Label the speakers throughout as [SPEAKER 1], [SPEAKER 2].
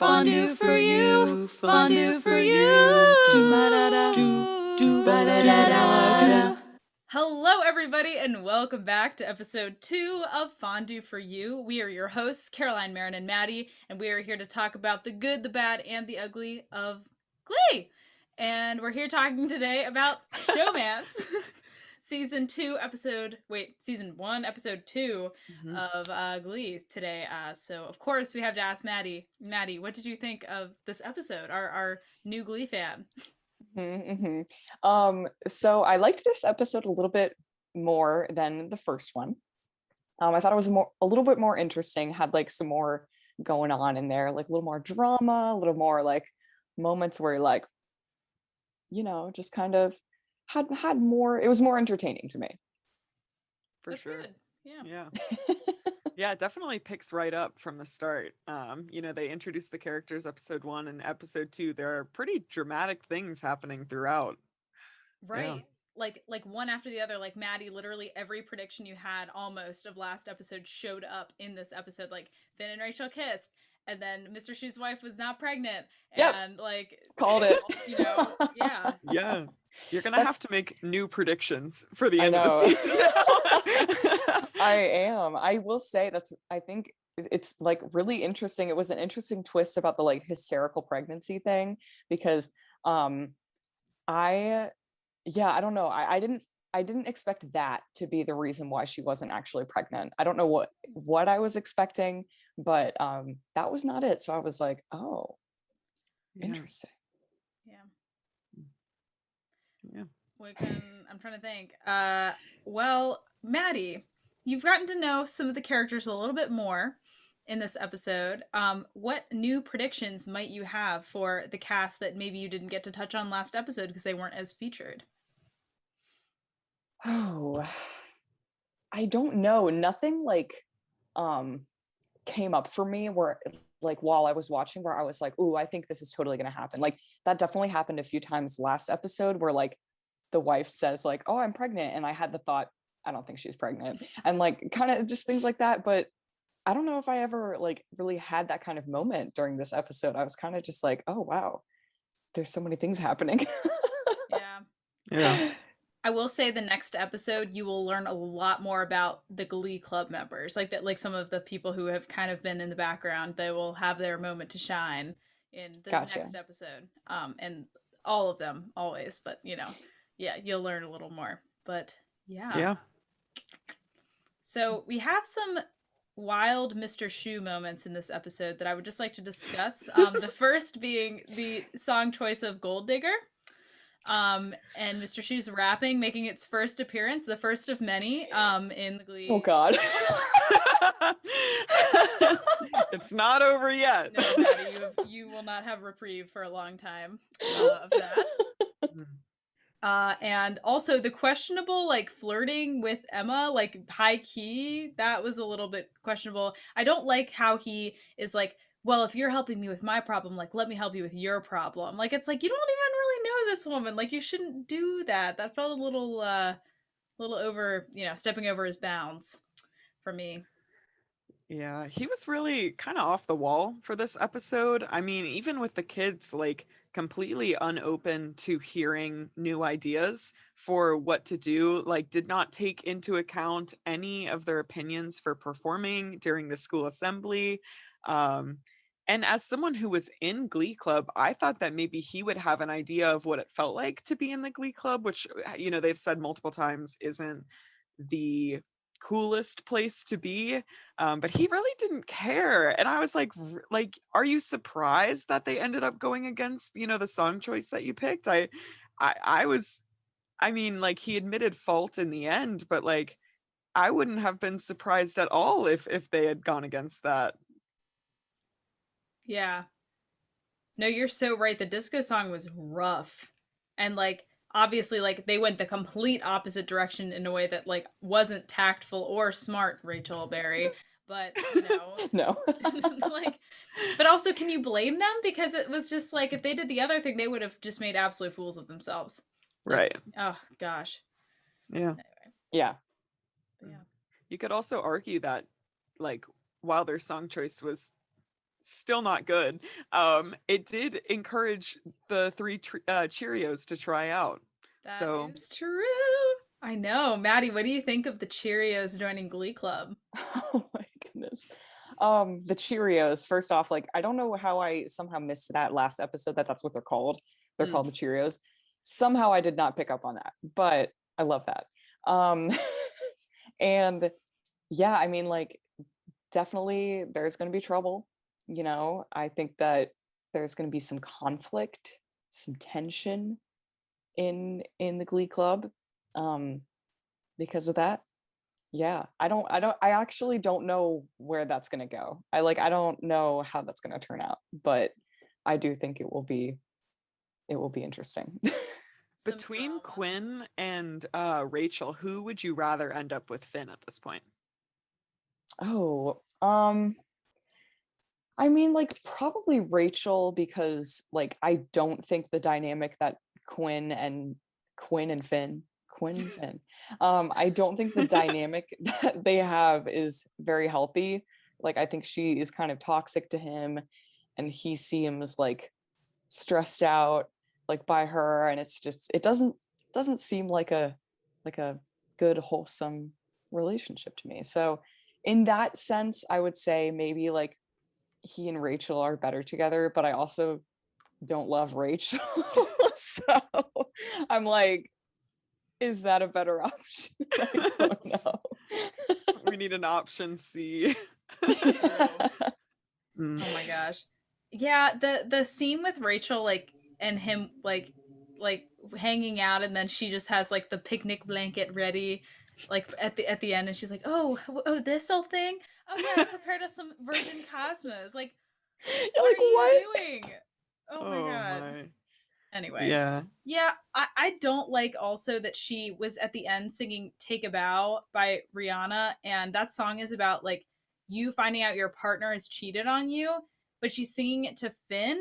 [SPEAKER 1] Fondue for you, fondue for you.
[SPEAKER 2] Hello, everybody, and welcome back to episode 2 of Fondue for You. We are your hosts, Caroline, Meryn, and Maddie, and we are here to talk about the good, the bad, and the ugly of Glee. And we're here talking today about Showmance. Season 1, episode 2 of Glee today. So, of course, we have to ask Maddie. Maddie, what did you think of this episode? Our new Glee fan.
[SPEAKER 3] So I liked this episode a little bit more than the first one. I thought it was a little bit more interesting, had like some more going on in there, like a little more drama, a little more like moments where like, you know, just kind of had more, it was more entertaining to me.
[SPEAKER 2] That's sure. Good.
[SPEAKER 4] Yeah. Yeah, it definitely picks right up from the start. They introduced the characters episode 1 and episode 2. There are pretty dramatic things happening throughout.
[SPEAKER 2] Right. Yeah. Like one after the other, like Maddie, literally every prediction you had almost of last episode showed up in this episode. Like Finn and Rachel kissed, and then Mr. Schue's wife was not pregnant. And like
[SPEAKER 3] called it.
[SPEAKER 2] Yeah.
[SPEAKER 4] Yeah. You're gonna have to make new predictions for the end of the season.
[SPEAKER 3] I am. I will say I think it's like really interesting. It was an interesting twist about the like hysterical pregnancy thing because I don't know. I didn't expect that to be the reason why she wasn't actually pregnant. I don't know what I was expecting, but that was not it. So I was like, oh, interesting.
[SPEAKER 2] Yeah. I'm trying to think. Well, Maddie, you've gotten to know some of the characters a little bit more in this episode. What new predictions might you have for the cast that maybe you didn't get to touch on last episode because they weren't as featured?
[SPEAKER 3] Oh, I don't know. Nothing like came up for me where like while I was watching where I was like, ooh, I think this is totally gonna happen. Like that definitely happened a few times last episode where like the wife says like, oh, I'm pregnant, and I had the thought, I don't think she's pregnant, and like kind of just things like that. But I don't know if I ever like really had that kind of moment during this episode. I was kind of just like, oh wow, there's so many things happening.
[SPEAKER 4] Yeah.
[SPEAKER 2] I will say the next episode you will learn a lot more about the Glee Club members, like that, like some of the people who have kind of been in the background. They will have their moment to shine in the next episode, and all of them always. But you'll learn a little more. But yeah. So we have some wild Mr. Schue moments in this episode that I would just like to discuss. The first being the song choice of Gold Digger. And Mr. Schue's rapping making its first appearance, the first of many, in the Glee.
[SPEAKER 3] Oh God.
[SPEAKER 4] It's not over yet.
[SPEAKER 2] No, Maddie, you will not have reprieve for a long time of that. And also the questionable like flirting with Emma, like high key, that was a little bit questionable. I don't like how he is like, well, if you're helping me with my problem, like, let me help you with your problem. Like, it's like, you don't even really know this woman. Like, you shouldn't do that. That felt a little over, stepping over his bounds for me.
[SPEAKER 4] Yeah, he was really kind of off the wall for this episode. I mean, even with the kids, like, completely unopen to hearing new ideas for what to do, like, did not take into account any of their opinions for performing during the school assembly. And as someone who was in Glee Club, I thought that maybe he would have an idea of what it felt like to be in the Glee Club, which, they've said multiple times isn't the coolest place to be. But he really didn't care. And I was like, are you surprised that they ended up going against, the song choice that you picked? I was, like, he admitted fault in the end, but like, I wouldn't have been surprised at all if they had gone against that.
[SPEAKER 2] Yeah. No, you're so right. The disco song was rough. And like, obviously, like, they went the complete opposite direction in a way that like wasn't tactful or smart, Rachel Berry. But,
[SPEAKER 3] No.
[SPEAKER 2] like, but also, can you blame them? Because it was just like, if they did the other thing, they would have just made absolute fools of themselves.
[SPEAKER 4] Right.
[SPEAKER 2] Oh, gosh.
[SPEAKER 4] Yeah.
[SPEAKER 2] Anyway.
[SPEAKER 3] Yeah.
[SPEAKER 2] Yeah.
[SPEAKER 4] You could also argue that, like, while their song choice was still not good. It did encourage the three Cheerios to try out.
[SPEAKER 2] That
[SPEAKER 4] So
[SPEAKER 2] is true. I know. Maddie, what do you think of the Cheerios joining Glee Club?
[SPEAKER 3] Oh my goodness. The Cheerios, first off, like I don't know how I somehow missed that last episode that's what they're called. They're called the Cheerios. Somehow I did not pick up on that, but I love that. And yeah, I mean, like, definitely there's going to be trouble. You know, I think that there's going to be some conflict, some tension in the Glee Club because of that. Yeah, I actually don't know where that's going to go. I don't know how that's going to turn out, but I do think it will be interesting.
[SPEAKER 4] between Quinn and Rachel, who would you rather end up with Finn at this point?
[SPEAKER 3] Oh, I mean, like, probably Rachel, because like I don't think the dynamic that Quinn and Finn, I don't think the dynamic that they have is very healthy. Like, I think she is kind of toxic to him, and he seems like stressed out like by her, and it's just, it doesn't seem like a good wholesome relationship to me. So in that sense, I would say maybe like he and Rachel are better together, but I also don't love Rachel. So I'm like, is that a better option? I don't know.
[SPEAKER 4] We need an option C.
[SPEAKER 2] Oh my gosh. Yeah, the scene with Rachel, like, and him, like hanging out, and then she just has like the picnic blanket ready, like at the end, and she's like, oh, this whole thing. Oh yeah, I prepared us some virgin Cosmos. Like, what are you doing? Oh my god.
[SPEAKER 4] My.
[SPEAKER 2] Anyway.
[SPEAKER 4] Yeah.
[SPEAKER 2] I don't like also that she was at the end singing Take a Bow by Rihanna, and that song is about like you finding out your partner has cheated on you, but she's singing it to Finn,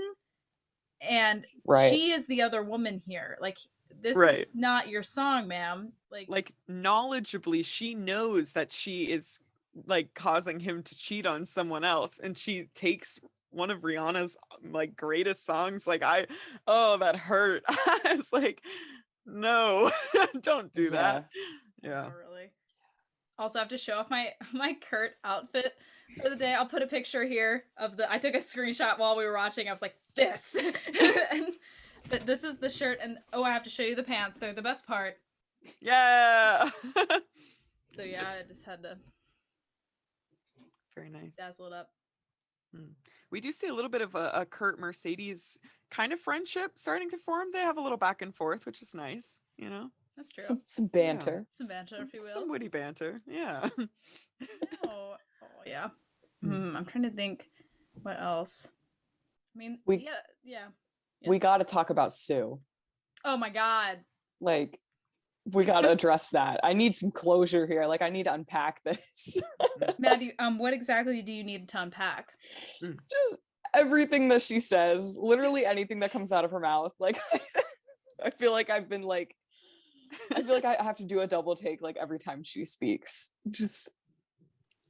[SPEAKER 2] and she is the other woman here. Like, this is not your song, ma'am.
[SPEAKER 4] Like knowledgeably, she knows that she is like causing him to cheat on someone else, and she takes one of Rihanna's like greatest songs. Like, that hurt. I was like, no, don't do that. Yeah.
[SPEAKER 2] Oh, really. Also, I have to show off my Kurt outfit for the day. I'll put a picture here of I took a screenshot while we were watching. I was like, this. But this is the shirt, and I have to show you the pants. They're the best part.
[SPEAKER 4] Yeah.
[SPEAKER 2] So yeah, I just had to.
[SPEAKER 4] Very nice.
[SPEAKER 2] Dazzle it up.
[SPEAKER 4] We do see a little bit of a Kurt Mercedes kind of friendship starting to form. They have a little back and forth, which is nice, you know?
[SPEAKER 2] That's true.
[SPEAKER 3] Some banter.
[SPEAKER 2] Yeah. Some banter, if you will.
[SPEAKER 4] Some witty banter, yeah.
[SPEAKER 2] Oh yeah. I'm trying to think what else. I mean, yeah.
[SPEAKER 3] We got to talk about Sue.
[SPEAKER 2] Oh my god.
[SPEAKER 3] Like, we got to address that. I need some closure here. Like, I need to unpack this.
[SPEAKER 2] Maddie, what exactly do you need to unpack?
[SPEAKER 3] Just everything that she says. Literally anything that comes out of her mouth. Like, I feel like I have to do a double take like every time she speaks.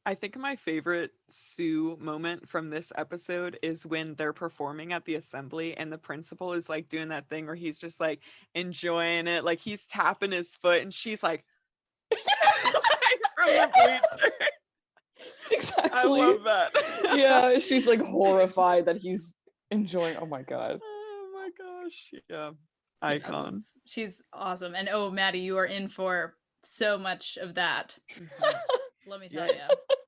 [SPEAKER 4] I think my favorite Sue moment from this episode is when they're performing at the assembly and the principal is like doing that thing where he's just like enjoying it, like he's tapping his foot, and she's like, from the bleacher.
[SPEAKER 3] Exactly.
[SPEAKER 4] I love that.
[SPEAKER 3] Yeah, she's like horrified that he's enjoying. Oh my god.
[SPEAKER 4] Oh my gosh. Yeah. Icons.
[SPEAKER 2] She's awesome. And Maddie, you are in for so much of that. Let me tell you.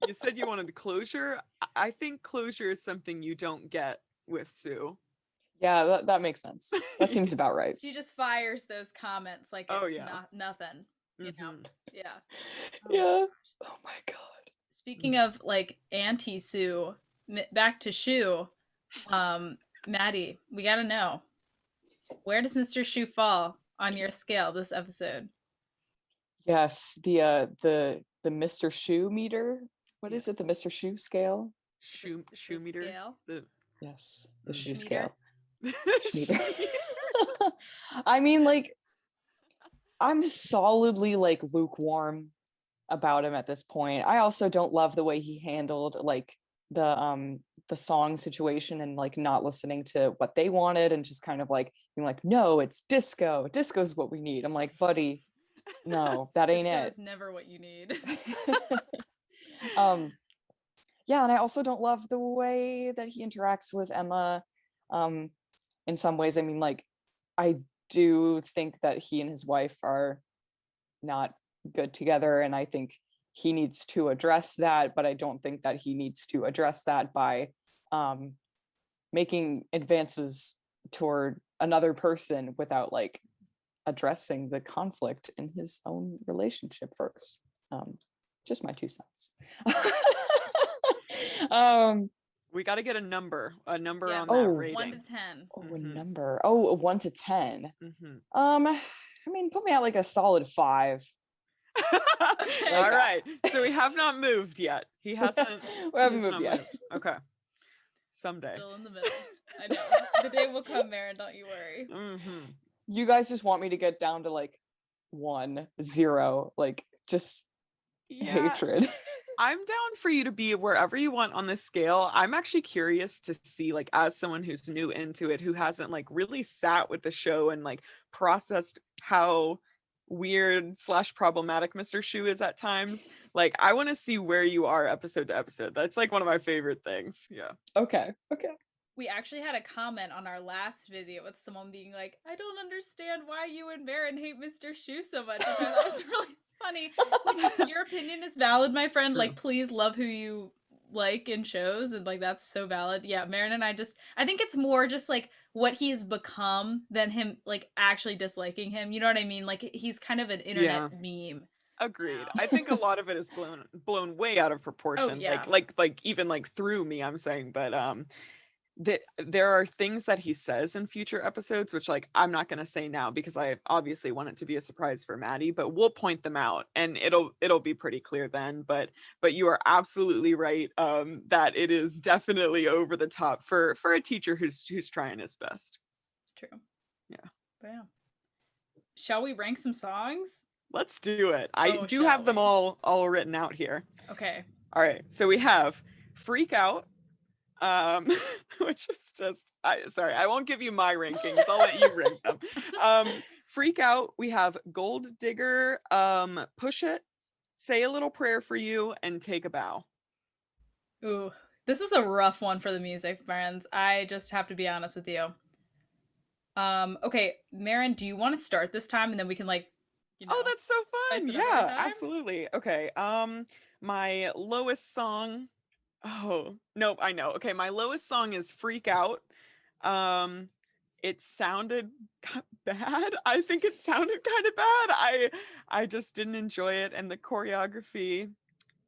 [SPEAKER 4] You said you wanted closure. I think closure is something you don't get with Sue.
[SPEAKER 3] Yeah, that makes sense. That seems about right.
[SPEAKER 2] She just fires those comments like it's not nothing. You know? Yeah.
[SPEAKER 3] Yeah. Oh my god.
[SPEAKER 2] Speaking of like anti-Sue, back to Shu. Maddie, we gotta know, where does Mr. Shu fall on your scale this episode?
[SPEAKER 3] Yes, the Mr. Shu meter. What is it? The Mr. Shu scale?
[SPEAKER 4] Shu meter.
[SPEAKER 2] Scale?
[SPEAKER 3] Yes, the Shu scale.
[SPEAKER 4] Meter.
[SPEAKER 3] I mean, like, I'm solidly like lukewarm about him at this point. I also don't love the way he handled like the song situation and like not listening to what they wanted and just kind of like being like, no, it's disco. Disco's what we need. I'm like, buddy, no, that ain't
[SPEAKER 2] Disco
[SPEAKER 3] it.
[SPEAKER 2] is never what you need.
[SPEAKER 3] Yeah, and I also don't love the way that he interacts with Emma. In some ways, I mean, like, I do think that he and his wife are not good together, and I think he needs to address that, but I don't think that he needs to address that by making advances toward another person without like addressing the conflict in his own relationship first. Just my 2 cents.
[SPEAKER 4] We got to get a number on that
[SPEAKER 3] Oh,
[SPEAKER 4] rating.
[SPEAKER 2] 1 to 10.
[SPEAKER 3] Oh, a number. Oh, a 1 to 10. I mean, put me at like a solid 5.
[SPEAKER 2] Okay.
[SPEAKER 4] All right. So we have not moved yet. He hasn't.
[SPEAKER 3] We haven't moved yet.
[SPEAKER 4] Okay. Someday.
[SPEAKER 2] Still in the middle. I know. The day will come, Meryn, don't you worry.
[SPEAKER 3] You guys just want me to get down to like 1, 0, like just hatred.
[SPEAKER 4] I'm down for you to be wherever you want on this scale. I'm actually curious to see, like, as someone who's new into it, who hasn't like really sat with the show and like processed how weird / problematic Mr. Schue is at times. Like, I want to see where you are episode to episode. That's like one of my favorite things. Yeah.
[SPEAKER 3] Okay.
[SPEAKER 2] We actually had a comment on our last video with someone being like, I don't understand why you and Meryn hate Mr. Schue so much. Which I thought was really funny. Like, your opinion is valid, my friend.
[SPEAKER 4] True.
[SPEAKER 2] Like, please love who you like in shows, and like that's so valid. Yeah, Meryn and I think it's more just like what he's become than him like actually disliking him. You know what I mean? Like, he's kind of an internet meme.
[SPEAKER 4] Agreed.
[SPEAKER 2] Wow.
[SPEAKER 4] I think a lot of it is blown way out of proportion.
[SPEAKER 2] Oh, yeah.
[SPEAKER 4] Like even like through me, I'm saying, but that there are things that he says in future episodes which like I'm not going to say now because I obviously want it to be a surprise for Madi, but we'll point them out and it'll be pretty clear then. But you are absolutely right that it is definitely over the top for a teacher who's trying his best.
[SPEAKER 2] It's true.
[SPEAKER 4] Yeah.
[SPEAKER 2] But yeah. Shall we rank some songs?
[SPEAKER 4] Let's do it. I do have them all written out here.
[SPEAKER 2] Okay.
[SPEAKER 4] All right. So we have Freak Out, which is just, I won't give you my rankings. I'll let you rank them. Freak Out, we have Gold Digger, Push It, Say a Little Prayer for You, and Take a Bow.
[SPEAKER 2] Ooh, this is a rough one for the music, friends. I just have to be honest with you. Okay, Meryn, do you want to start this time and then we can like, you know,
[SPEAKER 4] oh, that's so fun.
[SPEAKER 2] another
[SPEAKER 4] Yeah,
[SPEAKER 2] time?
[SPEAKER 4] absolutely. Okay. My lowest song. Oh, nope, I know. Okay, my lowest song is Freak Out. It sounded bad. I think it sounded kind of bad. I just didn't enjoy it, and the choreography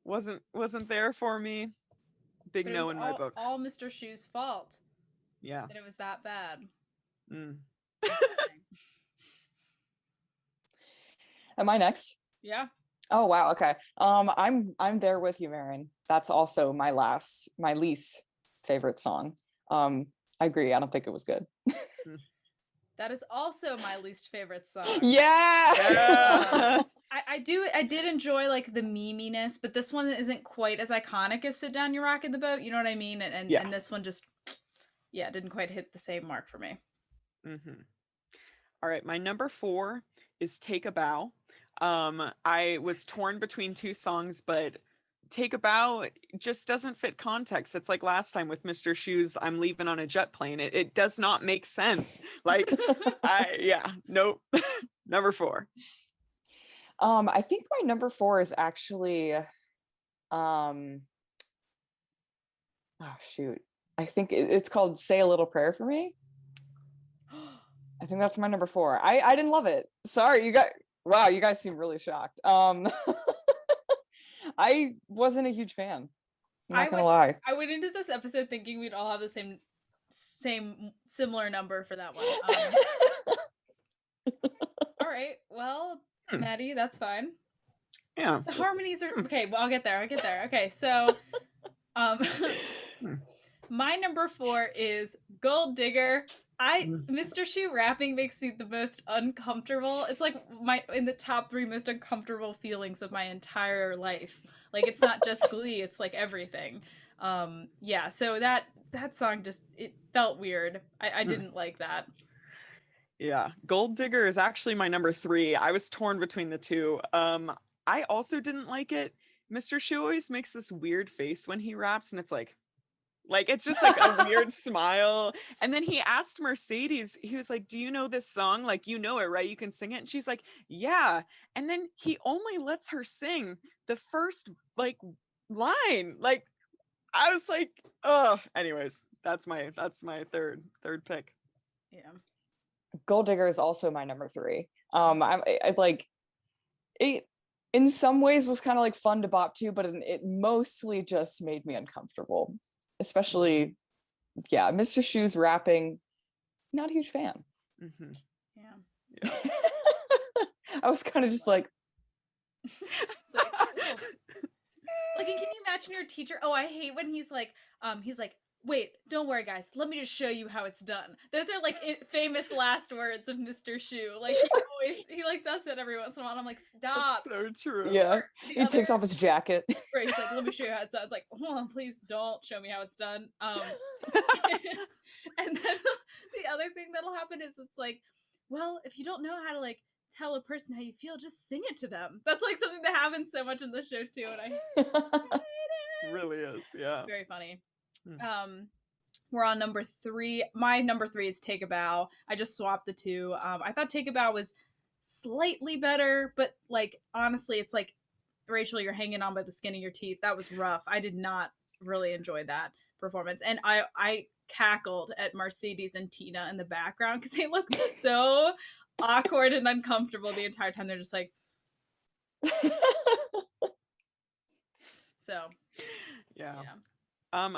[SPEAKER 4] wasn't there for me. Big no in my book.
[SPEAKER 2] All Mr. Schue's fault.
[SPEAKER 4] Yeah.
[SPEAKER 2] That it was that bad.
[SPEAKER 3] Am I next?
[SPEAKER 2] Yeah.
[SPEAKER 3] Oh wow, okay. I'm there with you, Meryn. That's also my least favorite song. I agree. I don't think it was good.
[SPEAKER 2] That is also my least favorite song.
[SPEAKER 3] Yeah.
[SPEAKER 2] I did enjoy like the meminess, but this one isn't quite as iconic as Sit Down, You Rock in the Boat. You know what I mean? And this one just, didn't quite hit the same mark for me.
[SPEAKER 4] All right, my number 4 is Take a Bow. I was torn between 2 songs, but Take a Bow just doesn't fit context. It's like last time with Mr. Schue's I'm Leaving on a Jet Plane. It does not make sense. Like, nope. Number 4.
[SPEAKER 3] I think my number 4 is actually, oh shoot. I think it's called Say a Little Prayer for Me. I think that's my number 4. I didn't love it. Sorry, you guys seem really shocked. I wasn't a huge fan. I'm not gonna lie.
[SPEAKER 2] I went into this episode thinking we'd all have the similar number for that one. All right, well, Madi, that's fine.
[SPEAKER 4] Yeah.
[SPEAKER 2] The harmonies are okay. Well, I'll get there. Okay, so, my number 4 is Gold Digger. Mr. Schue rapping makes me the most uncomfortable. It's like in the top 3 most uncomfortable feelings of my entire life. Like, it's not just Glee, it's like everything. Yeah, so that song just, it felt weird. I didn't like that.
[SPEAKER 4] Yeah, Gold Digger is actually my number 3. I was torn between the two. I also didn't like it. Mr. Shu always makes this weird face when he raps, and it's like it's just like a weird smile. And then he asked Mercedes, he was like, "Do you know this song? Like, you know it, right? You can sing it." And she's like, "Yeah." And then he only lets her sing the first like line. Like, I was like, oh. Anyways, that's my third pick.
[SPEAKER 2] Yeah.
[SPEAKER 3] Gold Digger is also my number 3. I like it. In some ways, was kind of like fun to bop to, but it mostly just made me uncomfortable. Especially, yeah, Mr. Shu's rapping. Not a huge fan.
[SPEAKER 4] Mm-hmm.
[SPEAKER 2] Yeah.
[SPEAKER 3] I was kind of just like,
[SPEAKER 2] like, oh. Like, and can you imagine your teacher? Oh, I hate when he's like, "Wait, don't worry, guys. Let me just show you how it's done." Those are like famous last words of Mr. Shu. Like, he like does it every once in a while. And I'm like, stop.
[SPEAKER 4] That's so true.
[SPEAKER 3] Yeah. He takes off his jacket.
[SPEAKER 2] Right, he's like, "Let me show you how it's done." It's like, hold on, please don't show me how it's done. And then the other thing that'll happen is it's like, well, if you don't know how to like tell a person how you feel, just sing it to them. That's like something that happens so much in the show too, and I hate it.
[SPEAKER 4] Really is, yeah.
[SPEAKER 2] It's very funny. We're on number 3. My number 3 is Take a Bow. I just swapped the two. I thought Take a Bow was slightly better, but like honestly, it's like, Rachel, you're hanging on by the skin of your teeth. That was rough. I did not really enjoy that performance, and I cackled at Mercedes and Tina in the background because they looked so awkward and uncomfortable the entire time. They're just like, so
[SPEAKER 4] yeah.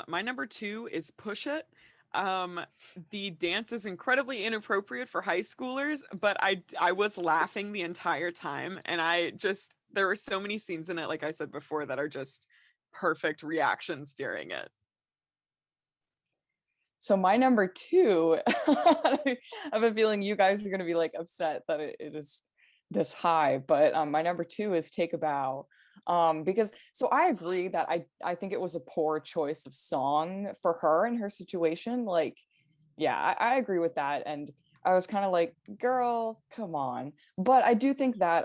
[SPEAKER 4] My number 2 is Push It. The dance is incredibly inappropriate for high schoolers, but I was laughing the entire time, and there were so many scenes in it, like I said before, that are just perfect reactions during it.
[SPEAKER 3] So my number 2, I have a feeling you guys are going to be like upset that it is this high, but my number 2 is Take a Bow. Because so I agree that I think it was a poor choice of song for her in her situation. Like, yeah, I agree with that. And I was kind of like, girl, come on. But I do think that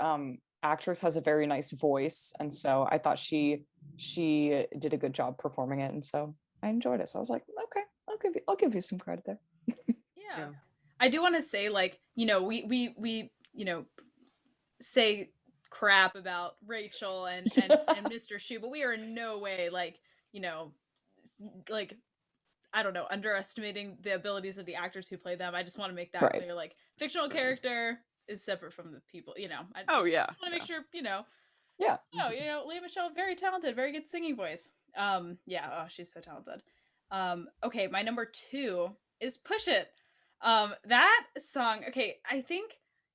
[SPEAKER 3] actress has a very nice voice, and so I thought she did a good job performing it, and so I enjoyed it. So I was like, okay, I'll give you some credit there.
[SPEAKER 2] Yeah. I do want to say, like, you know, we say crap about Rachel and Mr. Shu, but we are in no way like, like, I don't know, underestimating the abilities of the actors who play them. I just want to make that clear. Like, fictional character is separate from the people, I want to make sure,
[SPEAKER 3] Yeah.
[SPEAKER 2] Lea Michele, very talented, very good singing voice. She's so talented. Okay, my number 2 is Push It. That song, okay, I think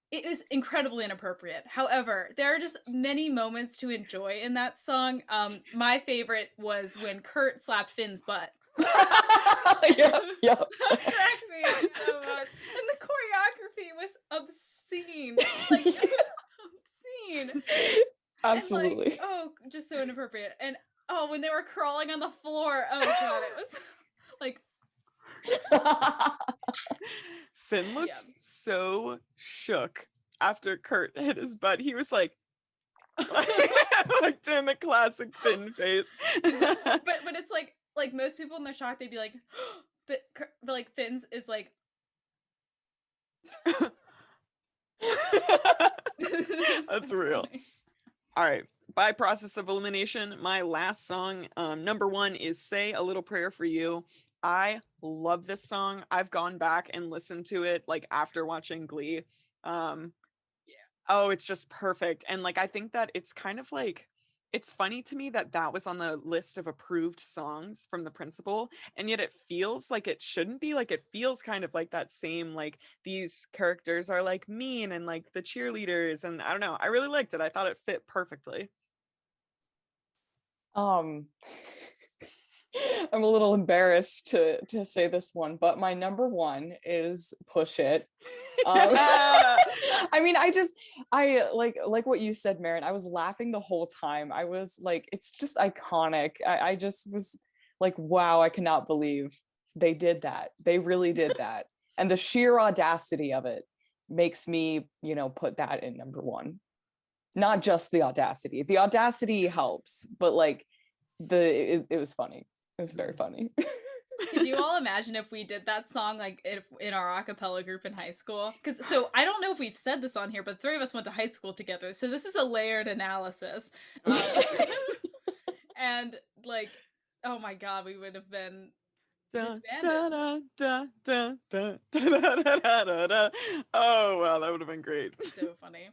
[SPEAKER 2] it is incredibly inappropriate. However, there are just many moments to enjoy in that song. My favorite was when Kurt slapped Finn's butt.
[SPEAKER 3] Yeah.
[SPEAKER 2] That cracked me up so much. And the choreography was obscene. Like, it was obscene.
[SPEAKER 3] Absolutely.
[SPEAKER 2] And, just so inappropriate. And when they were crawling on the floor, oh god, it was like
[SPEAKER 4] Finn looked so shook after Kurt hit his butt. He was like doing the classic Finn face.
[SPEAKER 2] but it's like most people in the shock, they'd be like, but like Finn's is like.
[SPEAKER 4] That's real. All right. By process of elimination, my last song, number 1, is Say a Little Prayer for You. I love this song. I've gone back and listened to it like after watching Glee. It's just perfect. And like, I think that it's kind of like, it's funny to me that was on the list of approved songs from the principal, and yet it feels like it shouldn't be. Like, it feels kind of like that same, like, these characters are like mean and like the cheerleaders, and I don't know. I really liked it. I thought it fit perfectly.
[SPEAKER 3] I'm a little embarrassed to say this one, but my number 1 is Push It. I mean, I like what you said, Meryn. I was laughing the whole time. I was like, it's just iconic. I just was Like, wow, I cannot believe they did that. They really did that. And the sheer audacity of it makes me, put that in number one. Not just the audacity. The audacity helps, but like it was funny. It was very funny.
[SPEAKER 2] Could you all imagine if we did that song like in our a cappella group in high school? So I don't know if we've said this on here, but 3 of us went to high school together. So this is a layered analysis. And like, oh my God, we would have been disbanded.
[SPEAKER 4] Oh wow, that would have been great.
[SPEAKER 2] So funny.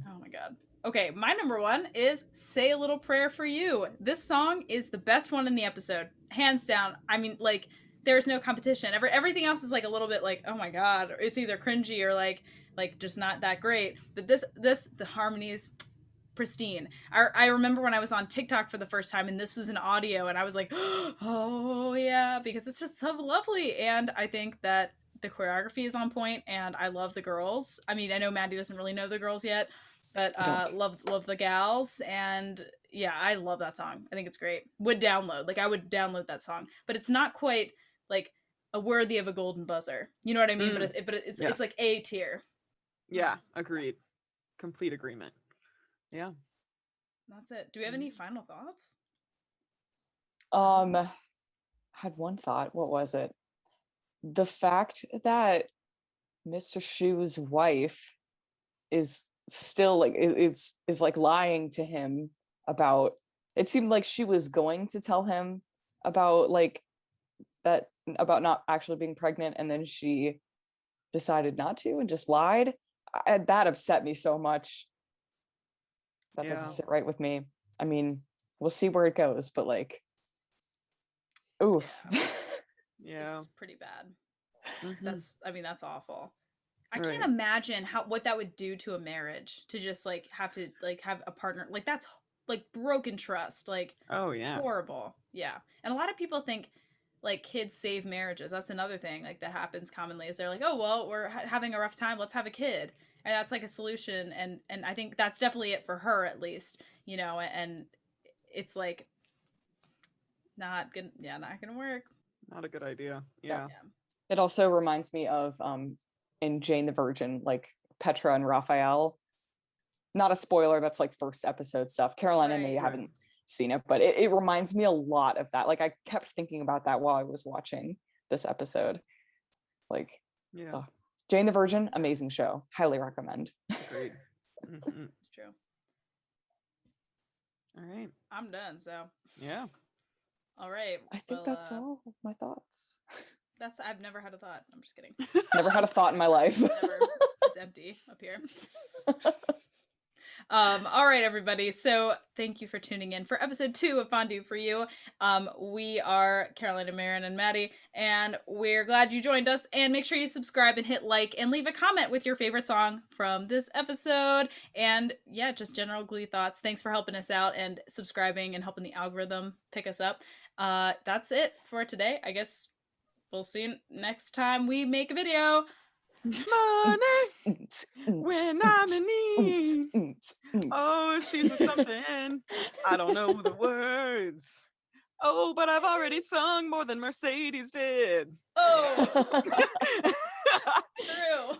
[SPEAKER 2] Oh my God. Okay, my number one is Say a Little Prayer for You. This song is the best one in the episode. Hands down. I mean, like, there's no competition. Everything else is like a little bit like, oh my God, or it's either cringy or like just not that great. But the harmony is pristine. I remember when I was on TikTok for the first time and this was an audio and I was like, oh yeah, because it's just so lovely. And I think that the choreography is on point and I love the girls. I mean, I know Maddie doesn't really know the girls yet, but love the gals. And yeah, I love that song. I think it's great. I would download that song, but it's not quite like a worthy of a golden buzzer. You know what I mean? But it's
[SPEAKER 4] Yes.
[SPEAKER 2] it's like A tier.
[SPEAKER 4] Yeah, agreed. Complete agreement. Yeah.
[SPEAKER 2] That's it. Do we have any final thoughts?
[SPEAKER 3] Had one thought. What was it? The fact that Mr. Shu's wife is still like is like lying to him about, it seemed like she was going to tell him about like that, about not actually being pregnant, and then she decided not to and just lied. That upset me so much. That doesn't sit right with me. I mean, we'll see where it goes, but like, oof.
[SPEAKER 4] Yeah.
[SPEAKER 2] It's pretty bad.
[SPEAKER 4] Mhm.
[SPEAKER 2] That's awful. I can't imagine what that would do to a marriage, to just like have to like have a partner. Like that's like broken trust. Like,
[SPEAKER 4] oh yeah,
[SPEAKER 2] horrible. Yeah. And a lot of people think like kids save marriages. That's another thing like that happens commonly, is they're like, oh well, we're having a rough time, let's have a kid. And that's like a solution, and I think that's definitely it for her, at least, and it's like not gonna work.
[SPEAKER 4] Not a good idea. Yeah.
[SPEAKER 3] It also reminds me of in Jane the Virgin, like Petra and Raphael. Not a spoiler, that's like first episode stuff. Caroline, I know you haven't seen it, but it reminds me a lot of that. Like I kept thinking about that while I was watching this episode. Like,
[SPEAKER 4] yeah.
[SPEAKER 3] Jane the Virgin, amazing show. Highly recommend.
[SPEAKER 4] Agreed. Mm-hmm.
[SPEAKER 2] It's true.
[SPEAKER 4] All right.
[SPEAKER 2] I'm done, so.
[SPEAKER 4] Yeah.
[SPEAKER 2] All right.
[SPEAKER 3] I think that's all of my thoughts.
[SPEAKER 2] I've never had a thought. I'm just kidding.
[SPEAKER 3] Never had a thought in my life.
[SPEAKER 2] Never. It's empty up here. All right, everybody. So thank you for tuning in for episode 2 of Fondue for You. We are Caroline and Meryn and Madi, and we're glad you joined us. And make sure you subscribe and hit like and leave a comment with your favorite song from this episode. And yeah, just general Glee thoughts. Thanks for helping us out and subscribing and helping the algorithm pick us up. That's it for today. I guess we'll see you next time we make a video.
[SPEAKER 4] Money when I'm in need. Oh, she's a something. I don't know the words. Oh, but I've already sung more than Mercedes did.
[SPEAKER 2] Oh, true.